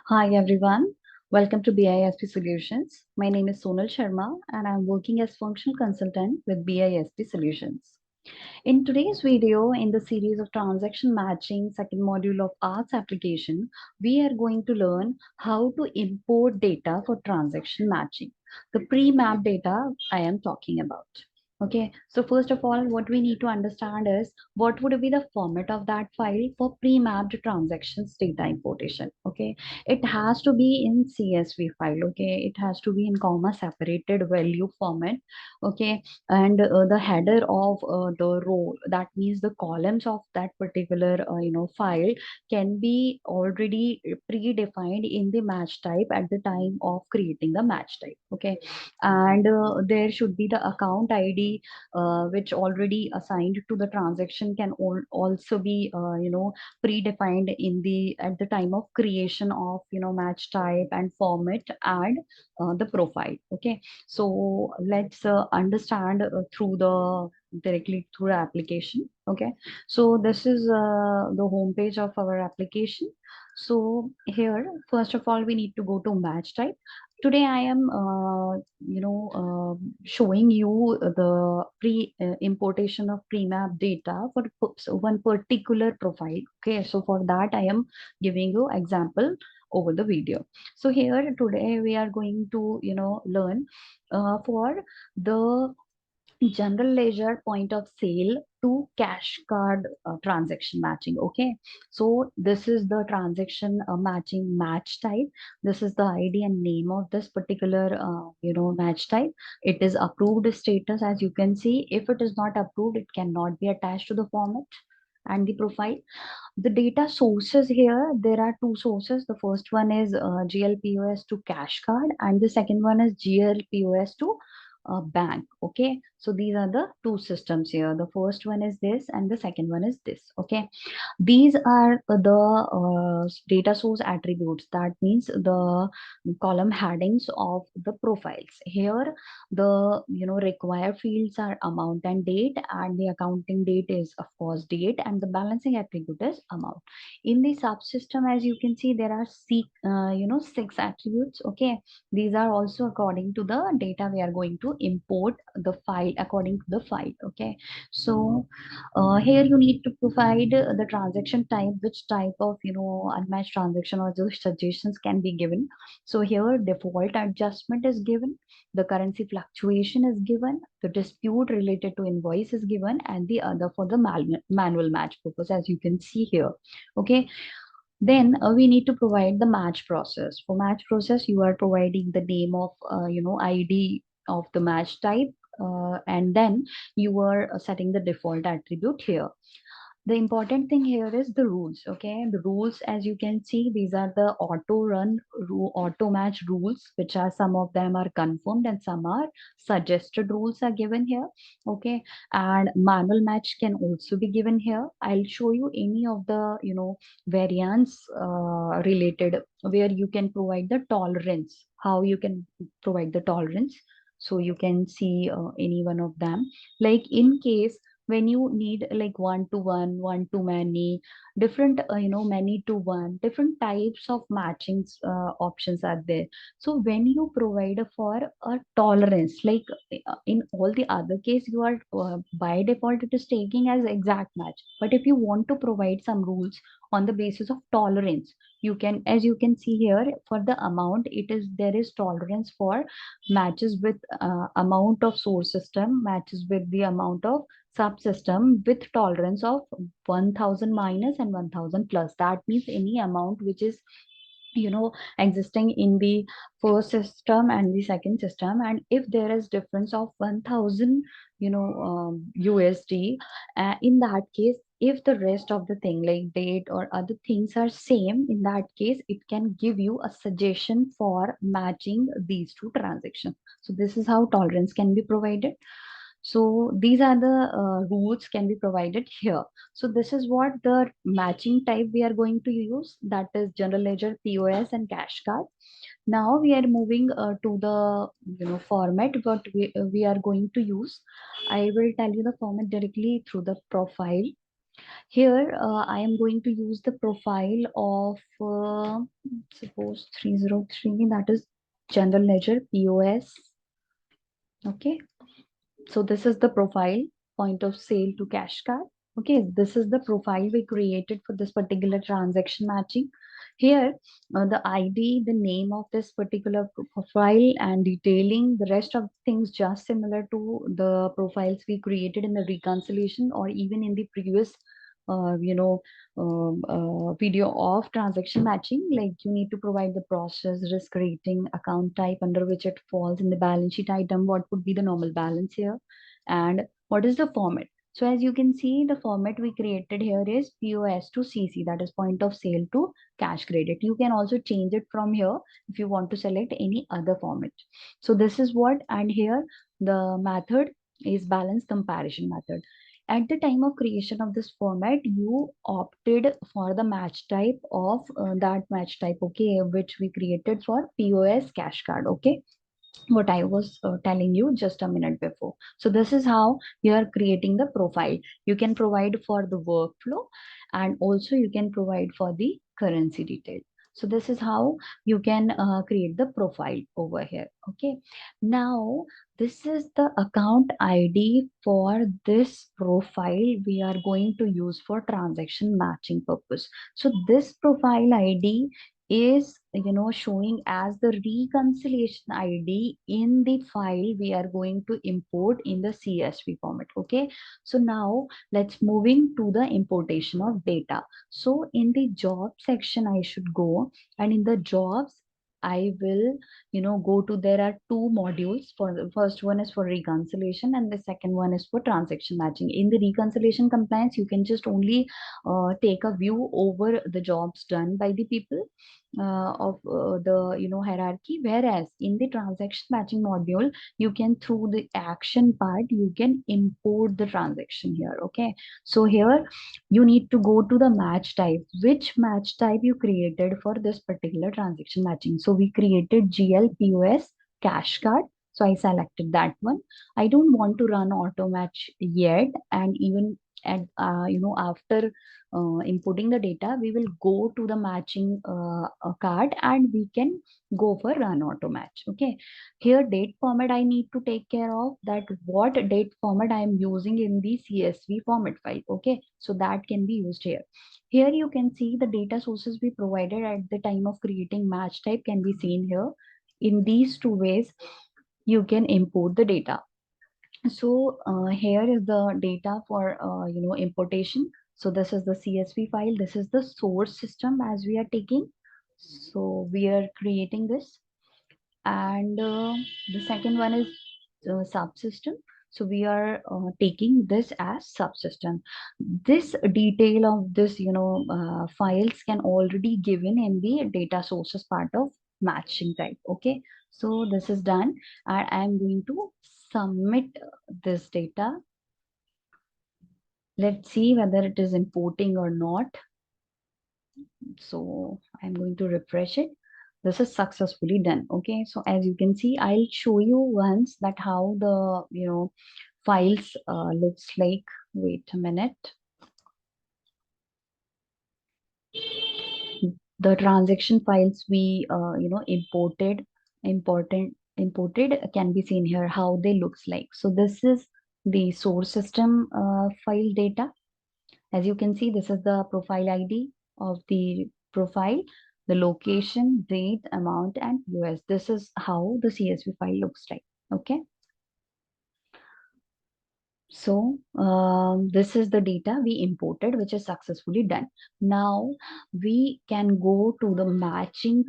Hi everyone, welcome to BISP Solutions. My name is Sonal Sharma and I'm working as functional consultant with BISP Solutions. In today's video, in the series of transaction matching, second module of ARCS application, we are going to learn how to import data for transaction matching. The pre-map data I am talking about. Okay, so first of all, what we need to understand is what would be the format of that file for pre-mapped transactions data importation. Okay, it has to be in CSV file. Okay, it has to be in comma separated value format. Okay, and the header of the row, that means the columns of that particular file, can be already predefined in the match type at the time of creating the match type. Okay, and there should be the account ID which already assigned to the transaction can also be predefined in the at the time of creation of match type and format and the profile. Okay, so let's understand through the directly through the application. Okay, so this is the home page of our application. So here, first of all, we need to go to match type. Today I am showing you the pre importation of pre-map data for one particular profile. Okay, so for that I am giving you example over the video. So here today we are going to learn for the general ledger point of sale to cash card transaction matching. Okay, so this is the transaction matching match type. This is the ID and name of this particular match type. It is approved status. As you can see, if it is not approved, it cannot be attached to the format and the profile. The data sources here, there are two sources. The first one is GLPOS to cash card, and the second one is GLPOS to bank. Okay, so these are the two systems here. The first one is this and the second one is this. Okay, these are the data source attributes. That means the column headings of the profiles. Here the required fields are amount and date, and the accounting date is of course date, and the balancing attribute is amount. In the subsystem, as you can see, there are six attributes. Okay, these are also according to the data we are going to import the file according to the file. Okay, so here you need to provide the transaction type, which type of unmatched transaction or those suggestions can be given. So here default adjustment is given, the currency fluctuation is given, the dispute related to invoice is given, and the other for the manual match purpose, as you can see here. Okay, then we need to provide the match process. For match process, you are providing the name of ID of the match type, and then you are setting the default attribute here. The important thing here is the rules. Okay, the rules, as you can see, these are the auto match rules, which are, some of them are confirmed and some are suggested rules are given here. Okay, and manual match can also be given here. I'll show you any of the variants related, where you can provide the tolerance, how you can provide the tolerance. So you can see any one of them, like in case when you need like one to one, one to many, different many to one, different types of matching options are there. So when you provide for a tolerance, like in all the other case, you are by default it is taking as exact match, but if you want to provide some rules on the basis of tolerance, you can, as you can see here, for the amount, it is, there is tolerance for matches with amount of source system, matches with the amount of subsystem, with tolerance of 1000 minus and 1000 plus. That means any amount which is existing in the first system and the second system, and if there is difference of 1000 USD, in that case, if the rest of the thing like date or other things are same, in that case it can give you a suggestion for matching these two transactions. So this is how tolerance can be provided. So these are the rules can be provided here. So this is what the matching type we are going to use, that is general ledger, POS, and cash card. Now we are moving to the format what we are going to use. I will tell you the format directly through the profile. Here, I am going to use the profile of, suppose 303, that is general ledger POS. Okay. So this is the profile, point of sale to cash card. Okay, this is the profile we created for this particular transaction matching. Here, the ID, the name of this particular profile and detailing the rest of things just similar to the profiles we created in the reconciliation or even in the previous uh, you know video of transaction matching. Like, you need to provide the process, risk rating, account type under which it falls in the balance sheet item, what would be the normal balance here, and what is the format. So as you can see, the format we created here is POS to CC, that is point of sale to cash credit. You can also change it from here if you want to select any other format. So this is what, and here the method is balance comparison method. At the time of creation of this format, you opted for the match type of that match type, okay, which we created for POS cash card, okay, what I was telling you just a minute before. So this is how you are creating the profile. You can provide for the workflow, and also you can provide for the currency detail. So this is how you can create the profile over here. Okay. Now, this is the account ID for this profile we are going to use for transaction matching purpose. So this profile ID is, showing as the reconciliation ID in the file we are going to import in the CSV format. Okay, so now let's moving to the importation of data. So in the job section I should go, and in the jobs I will, go to, there are two modules. For the first one is for reconciliation and the second one is for transaction matching. In the reconciliation compliance, you can just only take a view over the jobs done by the people of the hierarchy, whereas in the transaction matching module, you can, through the action part, you can import the transaction here. Okay, so here you need to go to the match type, which match type you created for this particular transaction matching. So we created GLPOS cash card, so I selected that one. I don't want to run auto match yet, and even at after inputting the data, we will go to the matching card and we can go for run auto match. Okay, here date format I need to take care of, that what date format I am using in the CSV format file. Okay, so that can be used here. Here you can see the data sources we provided at the time of creating match type can be seen here. In these two ways you can import the data. So here is the data for importation. So this is the CSV file. This is the source system as we are taking. So we are creating this, and the second one is subsystem. So we are taking this as subsystem. This detail of this files can already given in the data sources part of matching type. Okay, so this is done, and I am going to submit this data. Let's see whether it is importing or not. So I'm going to refresh it. This is successfully done. Okay, so as you can see, I'll show you once that how the files looks like. Wait a minute. The transaction files we imported can be seen here how they looks like. So this is the source system file data. As you can see, this is the profile ID of the profile, the location, date, amount, and US. This is how the CSV file looks like. Okay. So this is the data we imported, which is successfully done. Now we can go to the matching,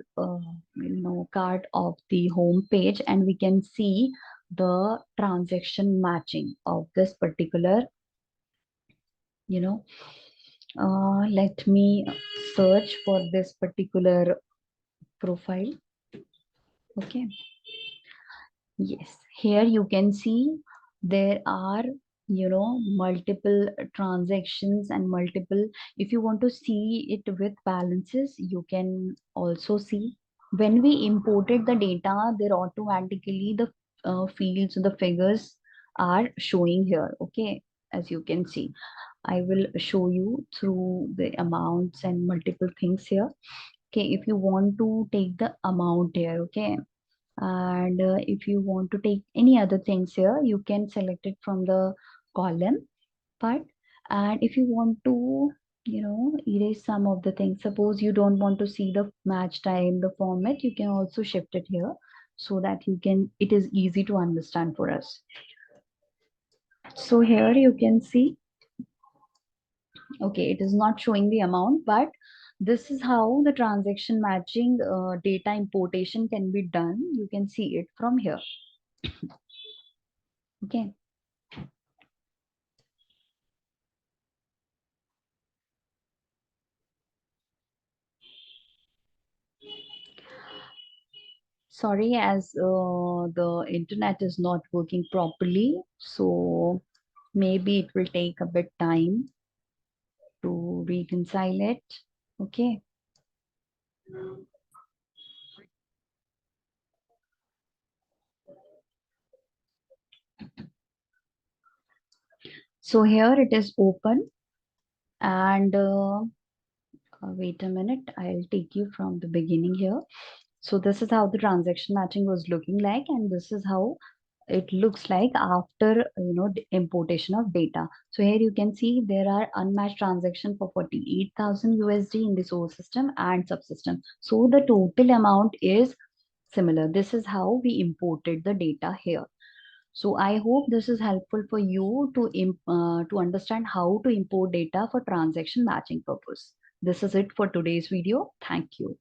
card of the home page, and we can see the transaction matching of this particular, let me search for this particular profile. Okay. Yes, here you can see there are, multiple transactions and multiple. If you want to see it with balances, you can also see. When we imported the data, there automatically the fields, the figures are showing here. Okay, as you can see. I will show you through the amounts and multiple things here. Okay, if you want to take the amount here, okay, and if you want to take any other things here, you can select it from the column part. And if you want to, erase some of the things, suppose you don't want to see the match time, the format, you can also shift it here so that it is easy to understand for us. So here you can see, okay, it is not showing the amount, but this is how the transaction matching data importation can be done. You can see it from here. Okay. Sorry, as the internet is not working properly, so maybe it will take a bit time to reconcile it. Okay. So here it is open, and wait a minute, I'll take you from the beginning here. So this is how the transaction matching was looking like, and this is how it looks like after importation of data. So here you can see there are unmatched transaction for 48,000 USD in the source system and subsystem. So the total amount is similar. This is how we imported the data here. So I hope this is helpful for you to understand how to import data for transaction matching purpose. This is it for today's video. Thank you.